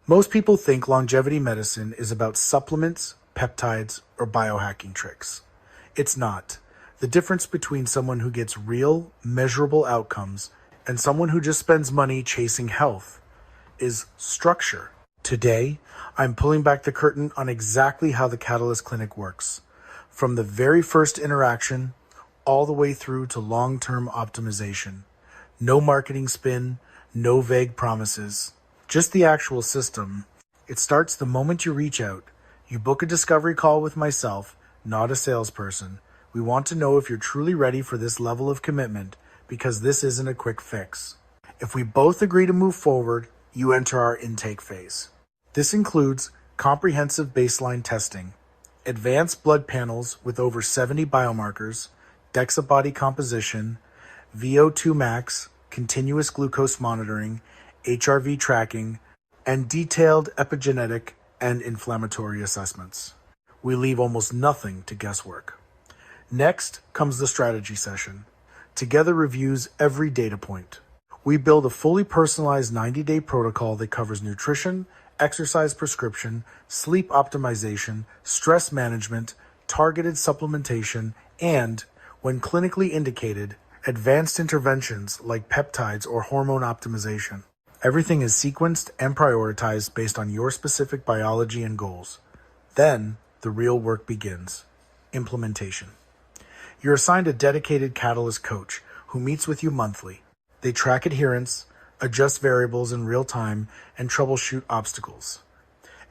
Most people think longevity medicine is about supplements, peptides, or biohacking tricks. It's not. The difference between someone who gets real, measurable outcomes and someone who just spends money chasing health is structure. Today, I'm pulling back the curtain on exactly how the Catalyst Clinic works, from the very first interaction all the way through to long-term optimization. No marketing spin, no vague promises, just the actual system. It starts the moment you reach out. You book a discovery call with myself, not a salesperson. We want to know if you're truly ready for this level of commitment, because this isn't a quick fix. If we both agree to move forward, you enter our intake phase. This includes comprehensive baseline testing, advanced blood panels with over 70 biomarkers, DEXA body composition, VO2 max, continuous glucose monitoring, HRV tracking, and detailed epigenetic and inflammatory assessments. We leave almost nothing to guesswork. Next comes the strategy session. Together reviews every data point. We build a fully personalized 90-day protocol that covers nutrition, exercise prescription, sleep optimization, stress management, targeted supplementation, and, when clinically indicated, advanced interventions like peptides or hormone optimization. Everything is sequenced and prioritized based on your specific biology and goals. Then, the real work begins. Implementation. You're assigned a dedicated Catalyst coach who meets with you monthly. They track adherence, adjust variables in real time, and troubleshoot obstacles.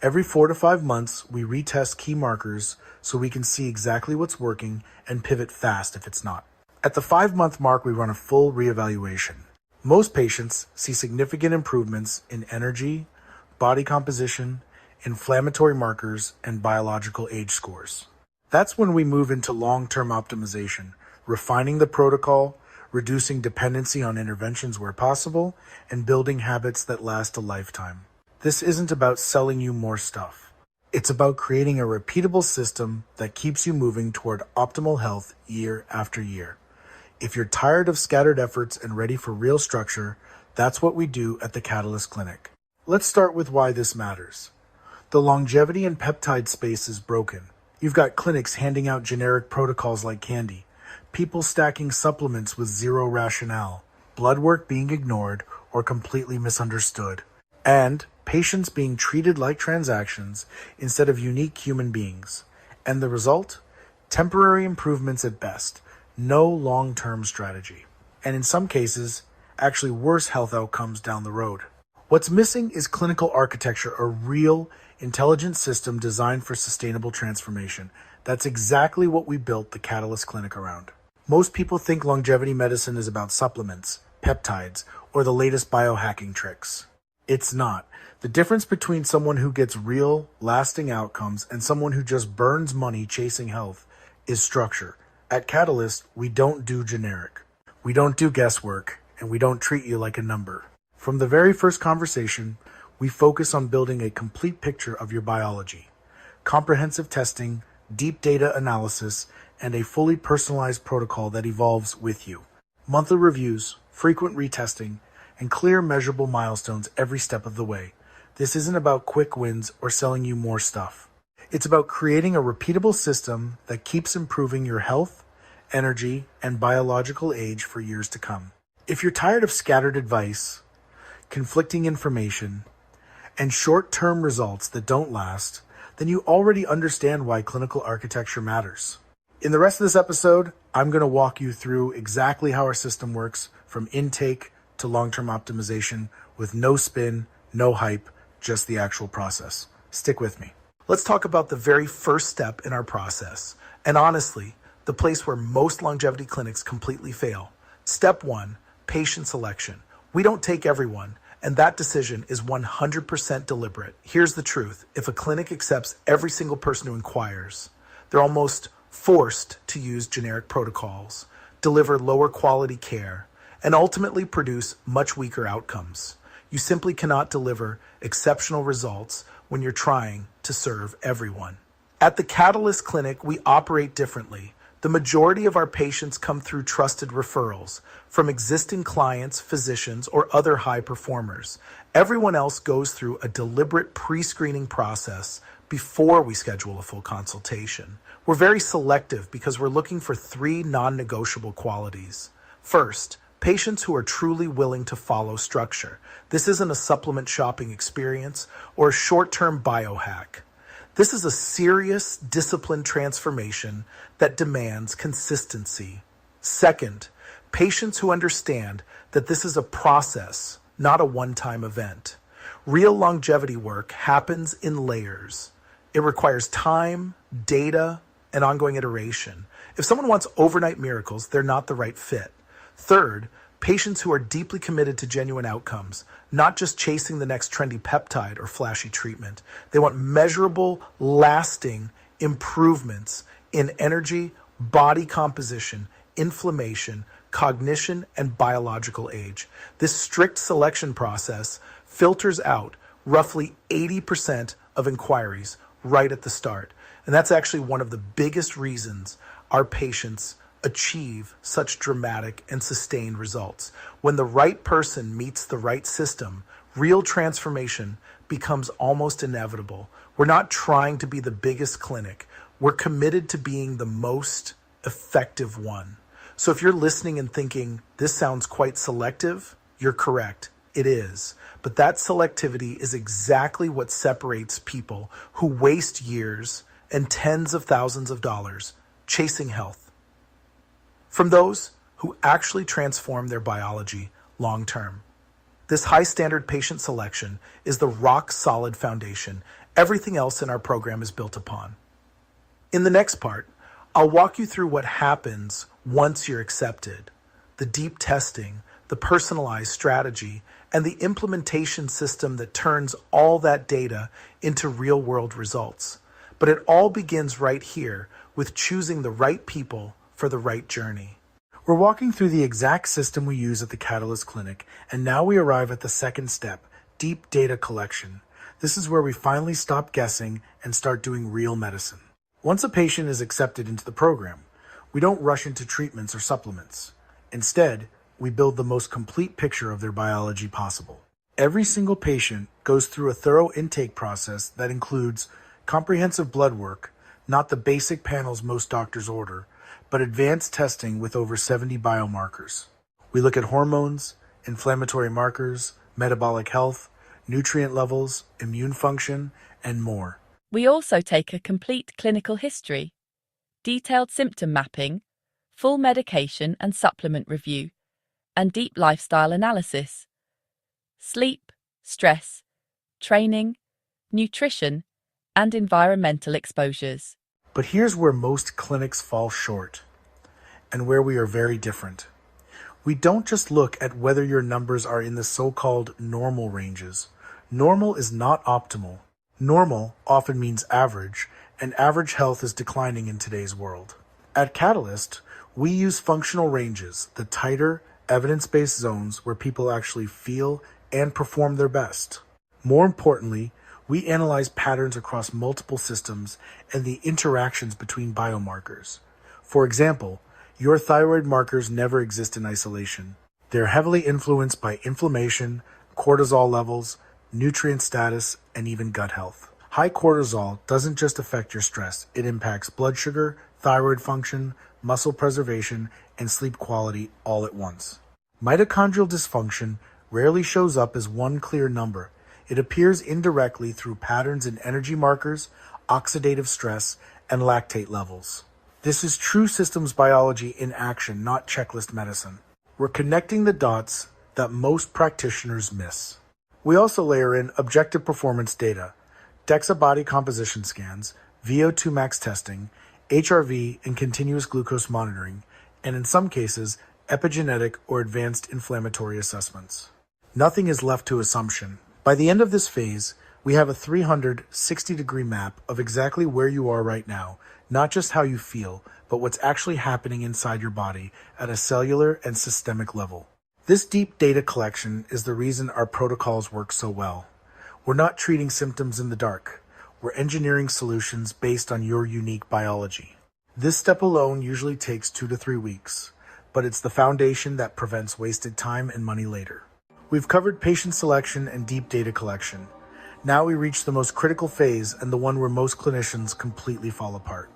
Every 4 to 5 months, we retest key markers so we can see exactly what's working and pivot fast if it's not. At the 5-month mark, we run a full reevaluation. Most patients see significant improvements in energy, body composition, inflammatory markers, and biological age scores. That's when we move into long-term optimization, refining the protocol, reducing dependency on interventions where possible, and building habits that last a lifetime. This isn't about selling you more stuff. It's about creating a repeatable system that keeps you moving toward optimal health year after year. If you're tired of scattered efforts and ready for real structure, that's what we do at the Catalyst Clinic. Let's start with why this matters. The longevity and peptide space is broken. You've got clinics handing out generic protocols like candy, people stacking supplements with zero rationale, blood work being ignored or completely misunderstood, and patients being treated like transactions instead of unique human beings. And the result? Temporary improvements at best, no long-term strategy. And in some cases, actually worse health outcomes down the road. What's missing is clinical architecture, a real, intelligent system designed for sustainable transformation. That's exactly what we built the Catalyst Clinic around. Most people think longevity medicine is about supplements, peptides, or the latest biohacking tricks. It's not. The difference between someone who gets real, lasting outcomes and someone who just burns money chasing health is structure. At Catalyst, we don't do generic. We don't do guesswork, and we don't treat you like a number. From the very first conversation, we focus on building a complete picture of your biology. Comprehensive testing, deep data analysis, and a fully personalized protocol that evolves with you. Monthly reviews, frequent retesting, and clear measurable milestones every step of the way. This isn't about quick wins or selling you more stuff. It's about creating a repeatable system that keeps improving your health, energy, and biological age for years to come. If you're tired of scattered advice, conflicting information, and short-term results that don't last, then you already understand why clinical architecture matters. In the rest of this episode, I'm going to walk you through exactly how our system works, from intake to long-term optimization, with no spin, no hype, just the actual process. Stick with me. Let's talk about the very first step in our process, and honestly, the place where most longevity clinics completely fail. Step 1, patient selection. We don't take everyone, and that decision is 100% deliberate. Here's the truth. If a clinic accepts every single person who inquires, they're almost forced to use generic protocols, deliver lower quality care, and ultimately produce much weaker outcomes. You simply cannot deliver exceptional results when you're trying to serve everyone. At the Catalyst Clinic, we operate differently. The majority of our patients come through trusted referrals from existing clients, physicians, or other high performers. Everyone else goes through a deliberate pre-screening process before we schedule a full consultation. We're very selective because we're looking for 3 non-negotiable qualities. First, patients who are truly willing to follow structure. This isn't a supplement shopping experience or a short-term biohack. This is a serious discipline transformation that demands consistency. Second, patients who understand that this is a process, not a one-time event. Real longevity work happens in layers. It requires time, data, and ongoing iteration. If someone wants overnight miracles, they're not the right fit. Third, patients who are deeply committed to genuine outcomes, not just chasing the next trendy peptide or flashy treatment. They want measurable, lasting improvements in energy, body composition, inflammation, cognition, and biological age. This strict selection process filters out roughly 80% of inquiries right at the start. And that's actually one of the biggest reasons our patients achieve such dramatic and sustained results. When the right person meets the right system, real transformation becomes almost inevitable. We're not trying to be the biggest clinic. We're committed to being the most effective one. So if you're listening and thinking, this sounds quite selective, you're correct. It is. But that selectivity is exactly what separates people who waste years and tens of thousands of dollars chasing health from those who actually transform their biology long term. This high standard patient selection is the rock solid foundation everything else in our program is built upon. In the next part, I'll walk you through what happens once you're accepted, the deep testing, the personalized strategy, and the implementation system that turns all that data into real world results. But it all begins right here with choosing the right people for the right journey. We're walking through the exact system we use at the Catalyst Clinic, and now we arrive at the second step, deep data collection. This is where we finally stop guessing and start doing real medicine. Once a patient is accepted into the program, we don't rush into treatments or supplements. Instead, we build the most complete picture of their biology possible. Every single patient goes through a thorough intake process that includes comprehensive blood work, not the basic panels most doctors order, but advanced testing with over 70 biomarkers. We look at hormones, inflammatory markers, metabolic health, nutrient levels, immune function, and more. We also take a complete clinical history, detailed symptom mapping, full medication and supplement review, and deep lifestyle analysis. Sleep, stress, training, nutrition, and environmental exposures. But here's where most clinics fall short, and where we are very different. We don't just look at whether your numbers are in the so-called normal ranges. Normal is not optimal. Normal often means average, and average health is declining in today's world. At Catalyst, we use functional ranges, the tighter, evidence-based zones where people actually feel and perform their best. More importantly, we analyze patterns across multiple systems and the interactions between biomarkers. For example, your thyroid markers never exist in isolation. They're heavily influenced by inflammation, cortisol levels, nutrient status, and even gut health. High cortisol doesn't just affect your stress, it impacts blood sugar, thyroid function, muscle preservation, and sleep quality all at once. Mitochondrial dysfunction rarely shows up as one clear number. It appears indirectly through patterns in energy markers, oxidative stress, and lactate levels. This is true systems biology in action, not checklist medicine. We're connecting the dots that most practitioners miss. We also layer in objective performance data, DEXA body composition scans, VO2 max testing, HRV and continuous glucose monitoring, and in some cases, epigenetic or advanced inflammatory assessments. Nothing is left to assumption. By the end of this phase, we have a 360-degree map of exactly where you are right now, not just how you feel, but what's actually happening inside your body at a cellular and systemic level. This deep data collection is the reason our protocols work so well. We're not treating symptoms in the dark. We're engineering solutions based on your unique biology. This step alone usually takes 2 to 3 weeks, but it's the foundation that prevents wasted time and money later. We've covered patient selection and deep data collection. Now we reach the most critical phase and the one where most clinicians completely fall apart.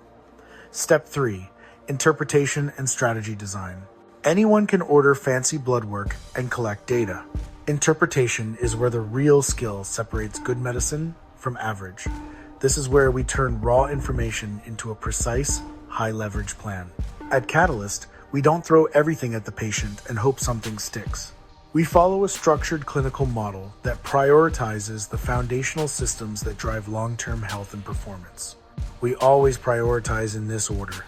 Step 3. Interpretation and strategy design. Anyone can order fancy blood work and collect data. Interpretation is where the real skill separates good medicine from average. This is where we turn raw information into a precise, high-leverage plan. At Catalyst, we don't throw everything at the patient and hope something sticks. We follow a structured clinical model that prioritizes the foundational systems that drive long-term health and performance. We always prioritize in this order.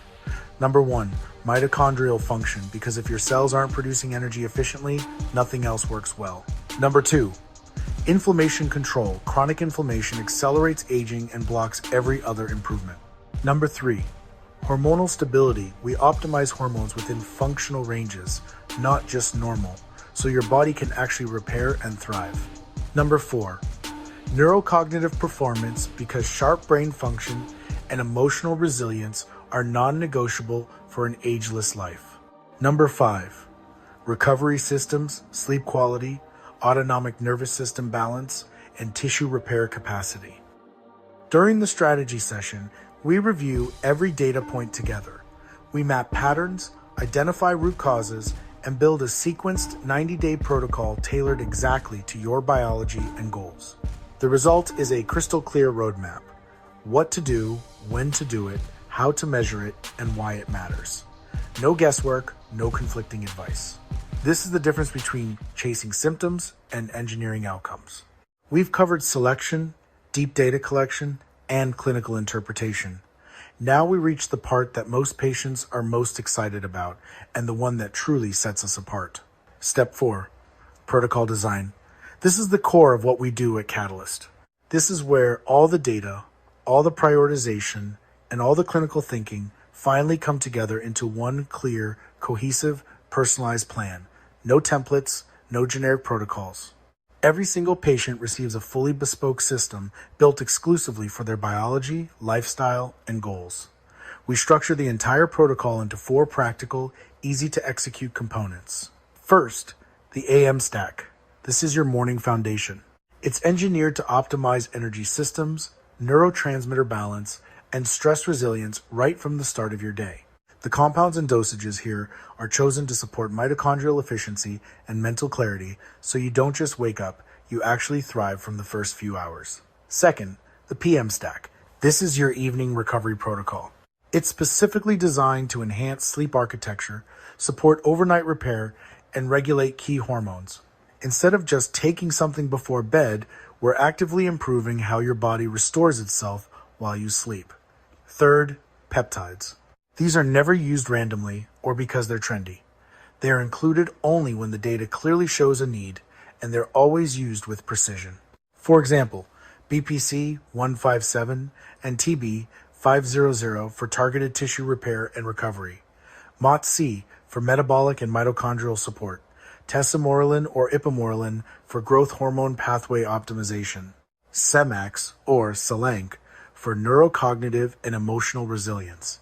Number 1, mitochondrial function, because if your cells aren't producing energy efficiently, nothing else works well. Number 2, inflammation control. Chronic inflammation accelerates aging and blocks every other improvement. Number 3, hormonal stability. We optimize hormones within functional ranges, not just normal, so your body can actually repair and thrive. Number 4, neurocognitive performance, because sharp brain function and emotional resilience are non-negotiable for an ageless life. Number 5, recovery systems, sleep quality, autonomic nervous system balance, and tissue repair capacity. During the strategy session, we review every data point together. We map patterns, identify root causes, and build a sequenced 90-day protocol tailored exactly to your biology and goals. The result is a crystal clear roadmap. What to do, when to do it, how to measure it, and why it matters. No guesswork, no conflicting advice. This is the difference between chasing symptoms and engineering outcomes. We've covered selection, deep data collection, and clinical interpretation. Now we reach the part that most patients are most excited about, and the one that truly sets us apart. Step 4, protocol design. This is the core of what we do at Catalyst. This is where all the data, all the prioritization, and all the clinical thinking finally come together into one clear, cohesive, personalized plan. No templates, no generic protocols. Every single patient receives a fully bespoke system built exclusively for their biology, lifestyle, and goals. We structure the entire protocol into 4 practical, easy-to-execute components. First, the AM stack. This is your morning foundation. It's engineered to optimize energy systems, neurotransmitter balance, and stress resilience right from the start of your day. The compounds and dosages here are chosen to support mitochondrial efficiency and mental clarity, so you don't just wake up, you actually thrive from the first few hours. Second, the PM stack. This is your evening recovery protocol. It's specifically designed to enhance sleep architecture, support overnight repair, and regulate key hormones. Instead of just taking something before bed, we're actively improving how your body restores itself while you sleep. Third, peptides. These are never used randomly or because they're trendy. They are included only when the data clearly shows a need, and they're always used with precision. For example, BPC 157 and TB 500 for targeted tissue repair and recovery, MOTC for metabolic and mitochondrial support, tesamorelin or ipamorelin for growth hormone pathway optimization, SEMAX or SELENC for neurocognitive and emotional resilience.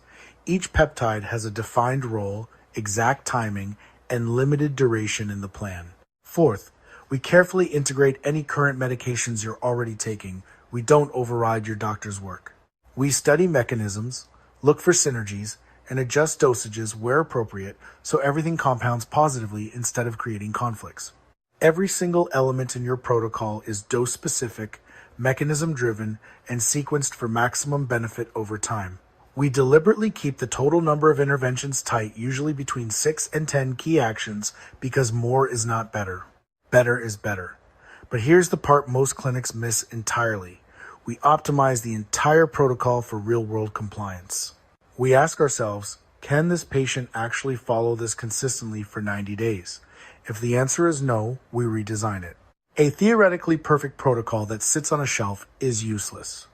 Each peptide has a defined role, exact timing, and limited duration in the plan. Fourth, we carefully integrate any current medications you're already taking. We don't override your doctor's work. We study mechanisms, look for synergies, and adjust dosages where appropriate so everything compounds positively instead of creating conflicts. Every single element in your protocol is dose-specific, mechanism-driven, and sequenced for maximum benefit over time. We deliberately keep the total number of interventions tight, usually between 6 and 10 key actions, because more is not better. Better is better. But here's the part most clinics miss entirely. We optimize the entire protocol for real-world compliance. We ask ourselves, can this patient actually follow this consistently for 90 days? If the answer is no, we redesign it. A theoretically perfect protocol that sits on a shelf is useless.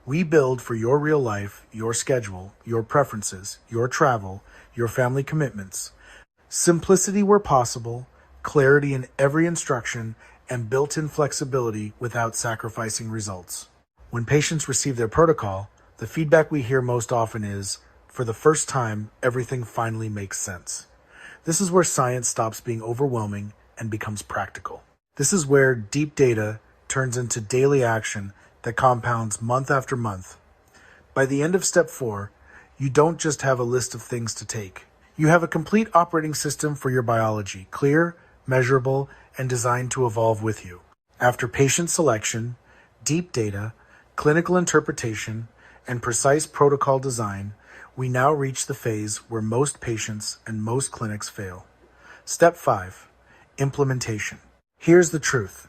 We build for your real life, your schedule, your preferences, your travel, your family commitments. Simplicity where possible, clarity in every instruction, and built-in flexibility without sacrificing results. When patients receive their protocol, the feedback we hear most often is, For the first time, everything finally makes sense. This is where science stops being overwhelming and becomes practical. This is where deep data turns into daily action that compounds month after month. By the end of step 4, you don't just have a list of things to take. You have a complete operating system for your biology, clear, measurable, and designed to evolve with you. After patient selection, deep data, clinical interpretation, and precise protocol design, we now reach the phase where most patients and most clinics fail. Step 5, implementation. Here's the truth.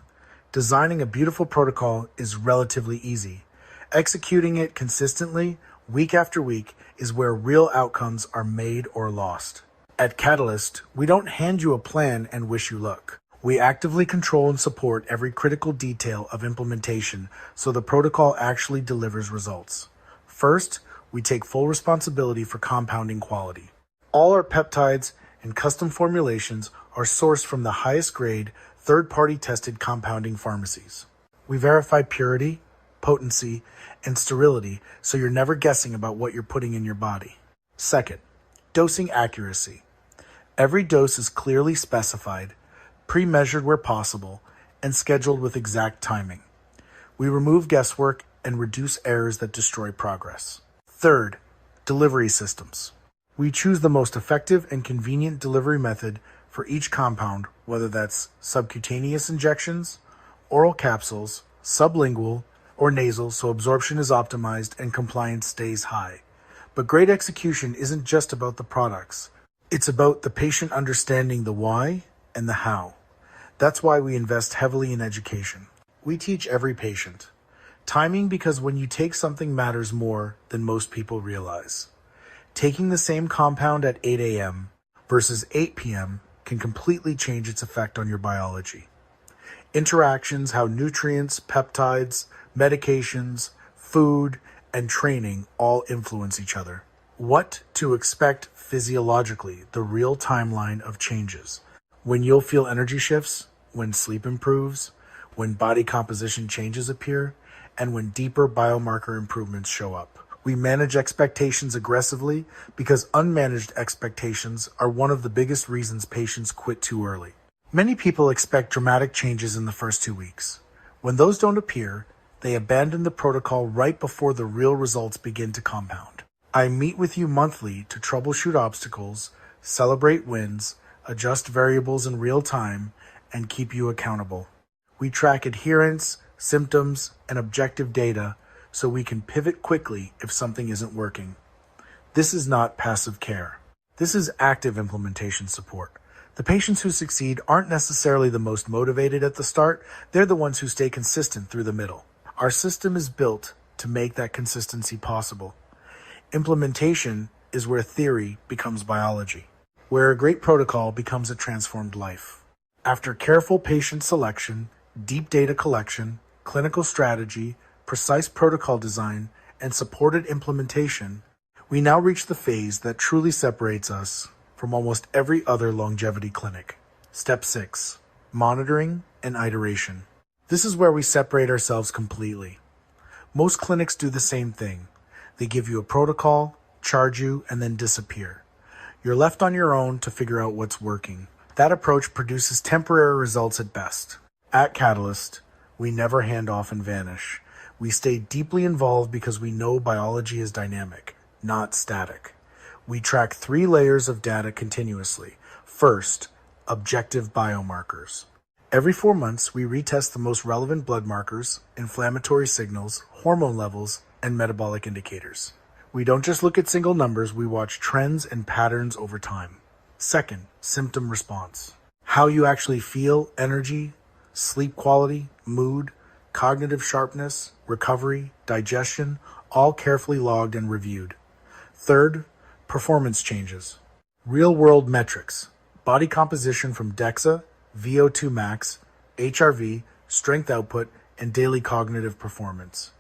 Designing a beautiful protocol is relatively easy. Executing it consistently, week after week, is where real outcomes are made or lost. At Catalyst, we don't hand you a plan and wish you luck. We actively control and support every critical detail of implementation so the protocol actually delivers results. First, we take full responsibility for compounding quality. All our peptides and custom formulations are sourced from the highest grade, third-party tested compounding pharmacies. We verify purity, potency, and sterility so you're never guessing about what you're putting in your body. Second, dosing accuracy. Every dose is clearly specified, pre-measured where possible, and scheduled with exact timing. We remove guesswork and reduce errors that destroy progress. Third, delivery systems. We choose the most effective and convenient delivery method for each compound, whether that's subcutaneous injections, oral capsules, sublingual, or nasal, so absorption is optimized and compliance stays high. But great execution isn't just about the products. It's about the patient understanding the why and the how. That's why we invest heavily in education. We teach every patient. Timing, because when you take something matters more than most people realize. Taking the same compound at 8 a.m. versus 8 p.m. can completely change its effect on your biology. Interactions, how nutrients, peptides, medications, food, and training all influence each other. What to expect physiologically, the real timeline of changes. When you'll feel energy shifts, when sleep improves, when body composition changes appear, and when deeper biomarker improvements show up. We manage expectations aggressively because unmanaged expectations are one of the biggest reasons patients quit too early. Many people expect dramatic changes in the first 2 weeks. When those don't appear, they abandon the protocol right before the real results begin to compound. I meet with you monthly to troubleshoot obstacles, celebrate wins, adjust variables in real time, and keep you accountable. We track adherence, symptoms, and objective data so we can pivot quickly if something isn't working. This is not passive care. This is active implementation support. The patients who succeed aren't necessarily the most motivated at the start, they're the ones who stay consistent through the middle. Our system is built to make that consistency possible. Implementation is where theory becomes biology, where a great protocol becomes a transformed life. After careful patient selection, deep data collection, clinical strategy, precise protocol design, and supported implementation, we now reach the phase that truly separates us from almost every other longevity clinic. Step 6, monitoring and iteration. This is where we separate ourselves completely. Most clinics do the same thing. They give you a protocol, charge you, and then disappear. You're left on your own to figure out what's working. That approach produces temporary results at best. At Catalyst, we never hand off and vanish. We stay deeply involved because we know biology is dynamic, not static. We track 3 layers of data continuously. First, objective biomarkers. Every 4 months, we retest the most relevant blood markers, inflammatory signals, hormone levels, and metabolic indicators. We don't just look at single numbers, we watch trends and patterns over time. Second, symptom response. How you actually feel, energy, sleep quality, mood, cognitive sharpness, recovery, digestion, all carefully logged and reviewed. Third, performance changes. Real-world metrics. Body composition from DEXA, VO2 max, HRV, strength output, and daily cognitive performance.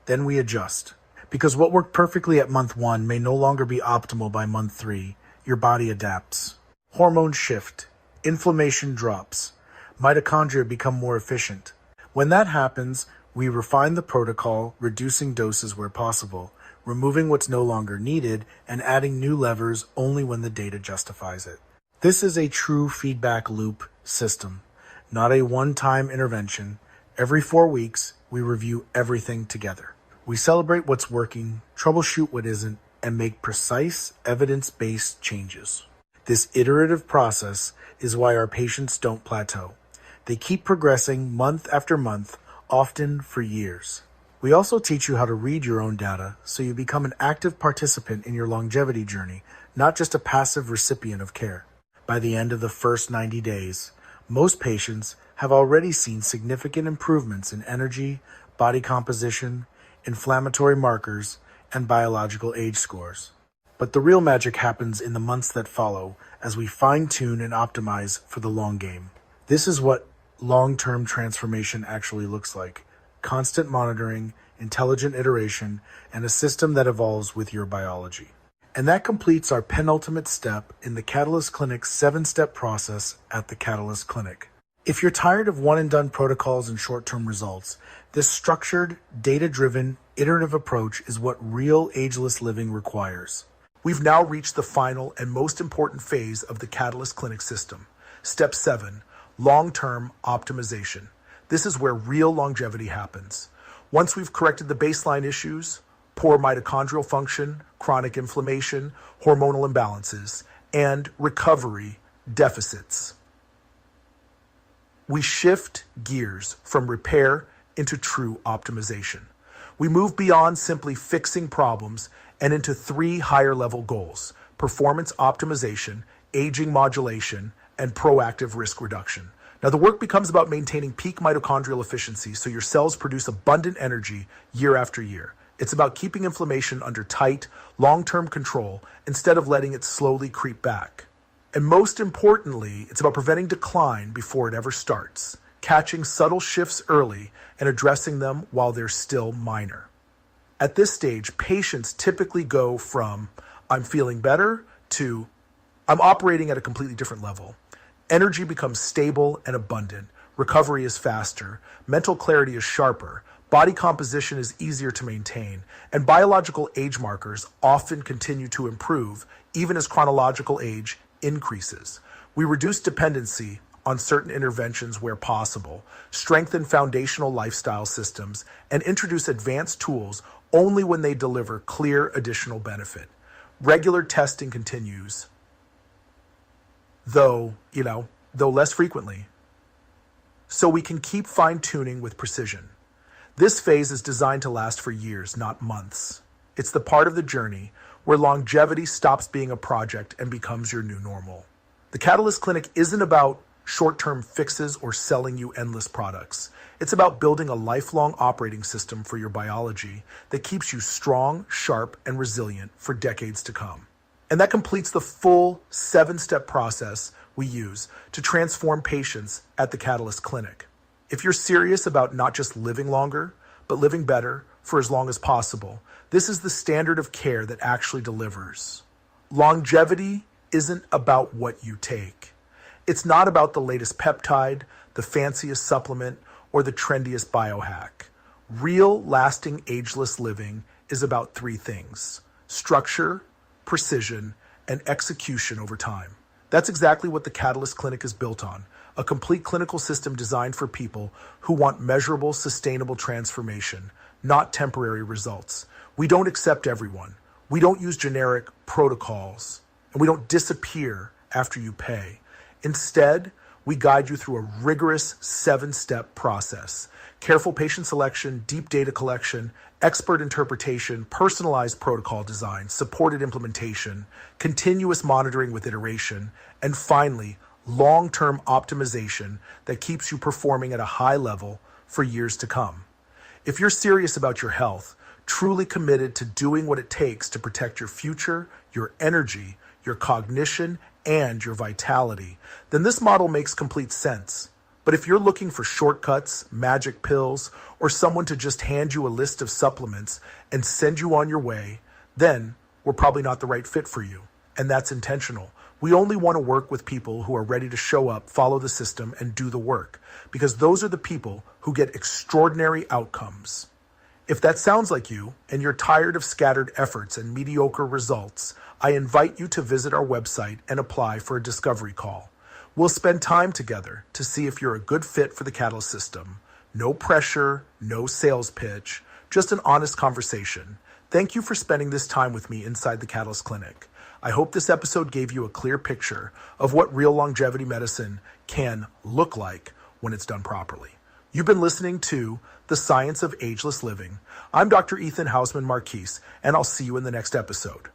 Then we adjust. Because what worked perfectly at month 1 may no longer be optimal by month 3, your body adapts. Hormones shift. Inflammation drops. Mitochondria become more efficient. When that happens, we refine the protocol, reducing doses where possible. removing what's no longer needed and adding new levers only when the data justifies it. This is a true feedback loop system, not a one-time intervention. Every 4 weeks, we review everything together. We celebrate what's working, troubleshoot what isn't, and make precise, evidence-based changes. This iterative process is why our patients don't plateau. They keep progressing month after month, often for years. We also teach you how to read your own data so you become an active participant in your longevity journey, not just a passive recipient of care. By the end of the first 90 days, most patients have already seen significant improvements in energy, body composition, inflammatory markers, and biological age scores. But the real magic happens in the months that follow as we fine-tune and optimize for the long game. This is what long-term transformation actually looks like: constant monitoring, intelligent iteration, and a system that evolves with your biology. And that completes our penultimate step in the Catalyst Clinic's 7-step process at the Catalyst Clinic. If you're tired of one-and-done protocols and short-term results, this structured, data-driven, iterative approach is what real ageless living requires. We've now reached the final and most important phase of the Catalyst Clinic system. Step 7, long-term optimization. This is where real longevity happens. Once we've corrected the baseline issues, poor mitochondrial function, chronic inflammation, hormonal imbalances, and recovery deficits, we shift gears from repair into true optimization. We move beyond simply fixing problems and into 3 higher-level goals: performance optimization, aging modulation, and proactive risk reduction. Now, the work becomes about maintaining peak mitochondrial efficiency so your cells produce abundant energy year after year. It's about keeping inflammation under tight, long-term control instead of letting it slowly creep back. And most importantly, it's about preventing decline before it ever starts, catching subtle shifts early and addressing them while they're still minor. At this stage, patients typically go from "I'm feeling better" to "I'm operating at a completely different level." Energy becomes stable and abundant. Recovery is faster. Mental clarity is sharper. Body composition is easier to maintain. And biological age markers often continue to improve even as chronological age increases. We reduce dependency on certain interventions where possible, strengthen foundational lifestyle systems, and introduce advanced tools only when they deliver clear additional benefit. Regular testing continues, though less frequently, so we can keep fine-tuning with precision. This phase is designed to last for years, not months. It's the part of the journey where longevity stops being a project and becomes your new normal. The Catalyst Clinic isn't about short-term fixes or selling you endless products. It's about building a lifelong operating system for your biology that keeps you strong, sharp, and resilient for decades to come. And that completes the full 7-step process we use to transform patients at the Catalyst Clinic. If you're serious about not just living longer, but living better for as long as possible, this is the standard of care that actually delivers. Longevity isn't about what you take. It's not about the latest peptide, the fanciest supplement, or the trendiest biohack. Real, lasting, ageless living is about 3 things: structure, precision, and execution over time. That's exactly what the Catalyst Clinic is built on: a complete clinical system designed for people who want measurable, sustainable transformation, not temporary results. We don't accept everyone. We don't use generic protocols, and we don't disappear after you pay. Instead, we guide you through a rigorous 7-step process: careful patient selection, deep data collection, expert interpretation, personalized protocol design, supported implementation, continuous monitoring with iteration, and finally, long-term optimization that keeps you performing at a high level for years to come. If you're serious about your health, truly committed to doing what it takes to protect your future, your energy, your cognition, and your vitality, then this model makes complete sense. But if you're looking for shortcuts, magic pills, or someone to just hand you a list of supplements and send you on your way, then we're probably not the right fit for you. And that's intentional. We only want to work with people who are ready to show up, follow the system, and do the work, because those are the people who get extraordinary outcomes. If that sounds like you, and you're tired of scattered efforts and mediocre results, I invite you to visit our website and apply for a discovery call. We'll spend time together to see if you're a good fit for the Catalyst system. No pressure, no sales pitch, just an honest conversation. Thank you for spending this time with me inside the Catalyst Clinic. I hope this episode gave you a clear picture of what real longevity medicine can look like when it's done properly. You've been listening to The Science of Ageless Living. I'm Dr. Ethan Hausman-Marquis, and I'll see you in the next episode.